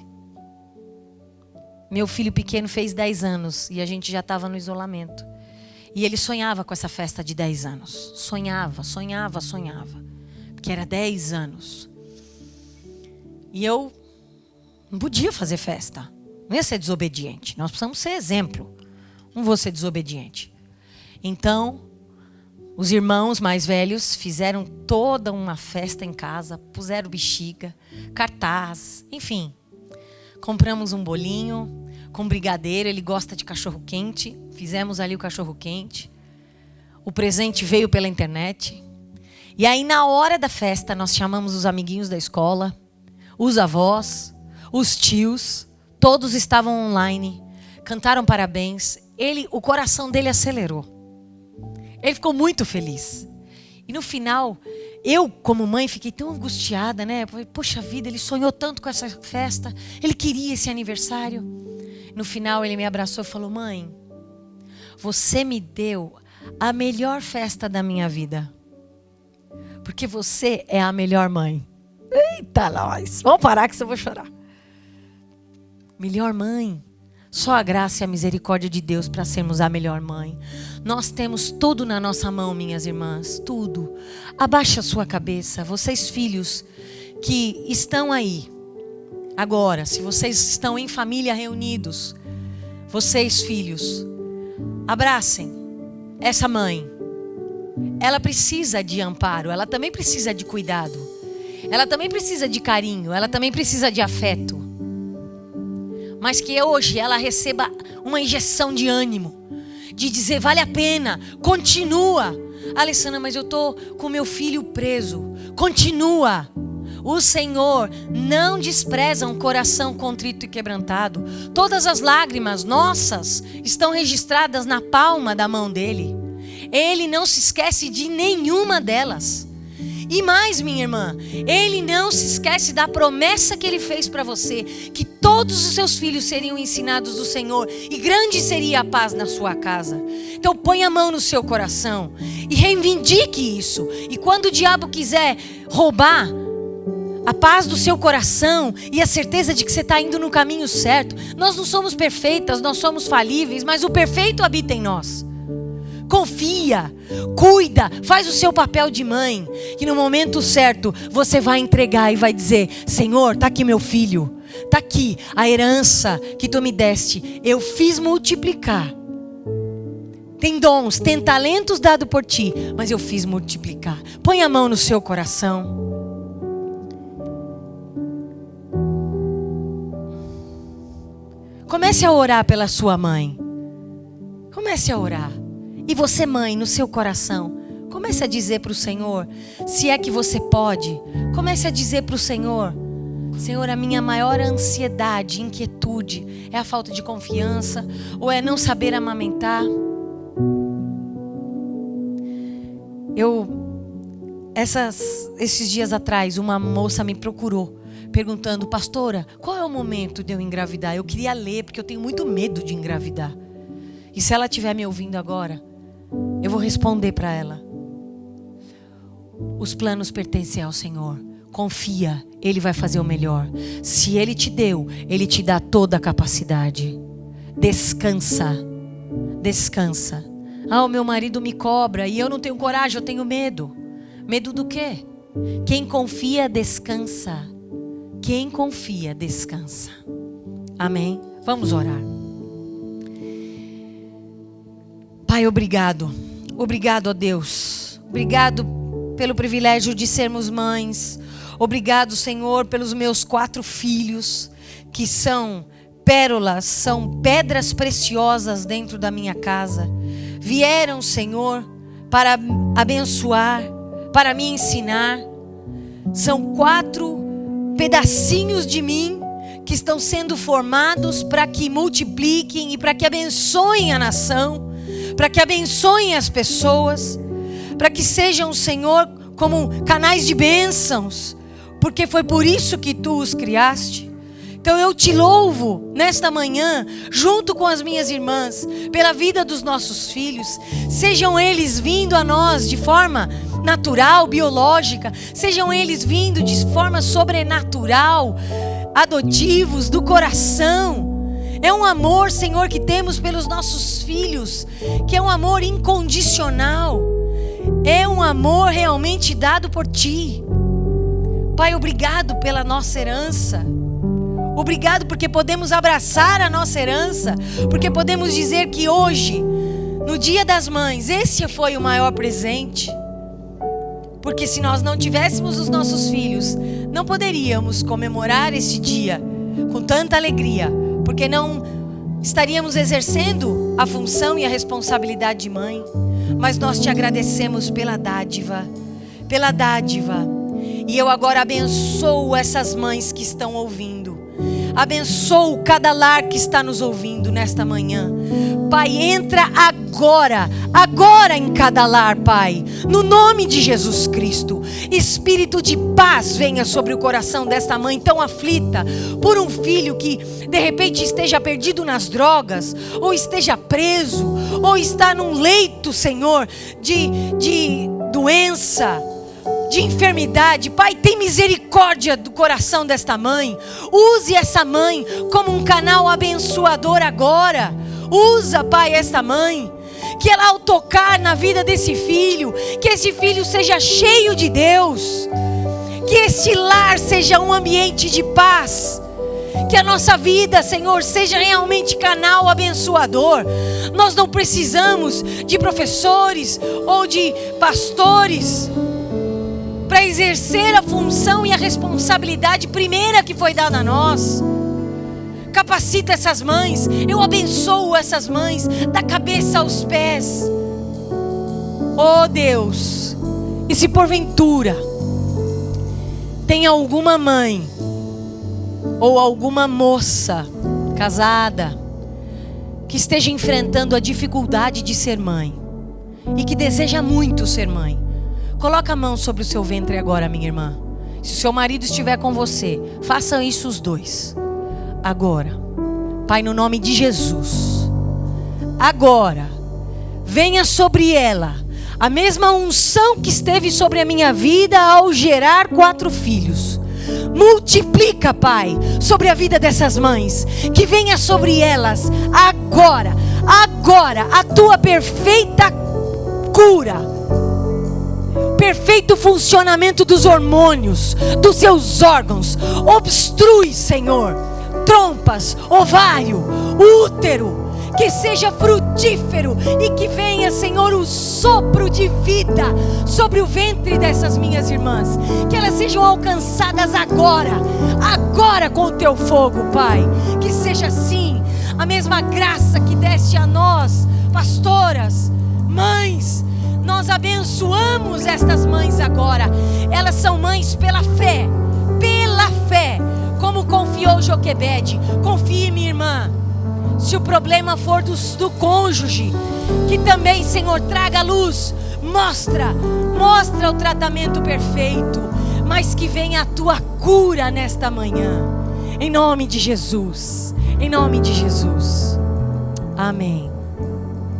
Speaker 1: Meu filho pequeno fez 10 anos e a gente já estava no isolamento. E ele sonhava com essa festa de 10 anos. Sonhava. Porque era 10 anos. E eu não podia fazer festa. Não ia ser desobediente. Nós precisamos ser exemplo. Não vou ser desobediente. Então, os irmãos mais velhos fizeram toda uma festa em casa, puseram bexiga, cartaz, enfim. Compramos um bolinho com brigadeiro, ele gosta de cachorro-quente, fizemos ali o cachorro-quente. O presente veio pela internet. E aí, na hora da festa, nós chamamos os amiguinhos da escola, os avós, os tios, todos estavam online, cantaram parabéns. O coração dele acelerou. Ele ficou muito feliz. E no final, eu como mãe fiquei tão angustiada, né? Poxa vida, ele sonhou tanto com essa festa. Ele queria esse aniversário. No final ele me abraçou e falou: mãe, você me deu a melhor festa da minha vida. Porque você é a melhor mãe. Eita, nós. Vamos parar que eu vou chorar. Melhor mãe. Só a graça e a misericórdia de Deus para sermos a melhor mãe. Nós temos tudo na nossa mão, minhas irmãs, tudo. Abaixa a sua cabeça, vocês filhos que estão aí agora, se vocês estão em família reunidos, vocês filhos, abracem essa mãe. Ela precisa de amparo, ela também precisa de cuidado, ela também precisa de carinho, ela também precisa de afeto. Mas que hoje ela receba uma injeção de ânimo, de dizer, vale a pena, continua. Alessandra, mas eu estou com meu filho preso. Continua. O Senhor não despreza um coração contrito e quebrantado. Todas as lágrimas nossas estão registradas na palma da mão dele. Ele não se esquece de nenhuma delas. E mais, minha irmã, Ele não se esquece da promessa que Ele fez para você, que todos os seus filhos seriam ensinados do Senhor e grande seria a paz na sua casa. Então põe a mão no seu coração e reivindique isso. E quando o diabo quiser roubar a paz do seu coração e a certeza de que você está indo no caminho certo, nós não somos perfeitas, nós somos falíveis, mas o perfeito habita em nós. Confia, cuida, faz o seu papel de mãe, que no momento certo você vai entregar e vai dizer, Senhor, está aqui meu filho, está aqui a herança que tu me deste, eu fiz multiplicar. Tem dons, tem talentos dados por ti, mas eu fiz multiplicar. Põe a mão no seu coração. Comece a orar pela sua mãe. Comece a orar. E você, mãe, no seu coração, comece a dizer para o Senhor, se é que você pode, comece a dizer para o Senhor, Senhor, a minha maior ansiedade, inquietude, é a falta de confiança, ou é não saber amamentar. Esses dias atrás, uma moça me procurou, perguntando, pastora, qual é o momento de eu engravidar? Eu queria ler, porque eu tenho muito medo de engravidar. E se ela estiver me ouvindo agora, eu vou responder para ela. Os planos pertencem ao Senhor. Confia, Ele vai fazer o melhor. Se Ele te deu, Ele te dá toda a capacidade. Descansa. Descansa. Ah, o meu marido me cobra e eu não tenho coragem, eu tenho medo. Medo do quê? Quem confia, descansa. Quem confia, descansa. Amém? Vamos orar. Pai, obrigado. Obrigado, ó Deus. Obrigado pelo privilégio de sermos mães. Obrigado, Senhor, pelos meus 4 filhos, que são pérolas, são pedras preciosas dentro da minha casa. Vieram, Senhor, para abençoar, para me ensinar. São 4 pedacinhos de mim que estão sendo formados para que multipliquem e para que abençoem a nação, para que abençoem as pessoas, para que sejam, Senhor, como canais de bênçãos, porque foi por isso que Tu os criaste. Então eu Te louvo nesta manhã, junto com as minhas irmãs, pela vida dos nossos filhos, sejam eles vindo a nós de forma natural, biológica, sejam eles vindo de forma sobrenatural, adotivos, do coração. É um amor, Senhor, que temos pelos nossos filhos, que é um amor incondicional. É um amor realmente dado por Ti. Pai, obrigado pela nossa herança. Obrigado porque podemos abraçar a nossa herança, porque podemos dizer que hoje, no Dia das Mães, esse foi o maior presente. Porque se nós não tivéssemos os nossos filhos, não poderíamos comemorar esse dia com tanta alegria, porque não estaríamos exercendo a função e a responsabilidade de mãe. Mas nós Te agradecemos pela dádiva. E eu agora abençoo essas mães que estão ouvindo. Abençoo cada lar que está nos ouvindo nesta manhã. Pai, entra agora em cada lar, Pai, no nome de Jesus Cristo. Espírito de paz venha sobre o coração desta mãe tão aflita por um filho que de repente esteja perdido nas drogas, ou esteja preso, ou está num leito, Senhor, de doença. de enfermidade. Pai, tem misericórdia do coração desta mãe. Use essa mãe como um canal abençoador agora. Usa, Pai, esta mãe. Que ela, ao tocar na vida desse filho, que esse filho seja cheio de Deus. Que este lar seja um ambiente de paz. Que a nossa vida, Senhor, seja realmente canal abençoador. Nós não precisamos de professores ou de pastores para exercer a função e a responsabilidade primeira que foi dada a nós. Capacita essas mães. Eu abençoo essas mães da cabeça aos pés. Oh Deus, e se porventura tem alguma mãe ou alguma moça casada que esteja enfrentando a dificuldade de ser mãe e que deseja muito ser mãe, coloca a mão sobre o seu ventre agora, minha irmã. Se o seu marido estiver com você, façam isso os dois. Agora, Pai, no nome de Jesus, agora, venha sobre ela a mesma unção que esteve sobre a minha vida ao gerar 4 filhos. Multiplica, Pai, sobre a vida dessas mães, que venha sobre elas agora a tua perfeita cura, perfeito funcionamento dos hormônios, dos seus órgãos. Obstrui, Senhor, trompas, ovário, útero, que seja frutífero e que venha, Senhor, o sopro de vida sobre o ventre dessas minhas irmãs, que elas sejam alcançadas agora com o teu fogo, Pai. Que seja assim, a mesma graça que deste a nós, pastoras, mães. Nós abençoamos estas mães agora. Elas são mães pela fé, como confiou Joquebede. Confie, minha irmã. Se o problema for do cônjuge, que também, Senhor, traga luz, mostra o tratamento perfeito, mas que venha a tua cura nesta manhã, em nome de Jesus, amém.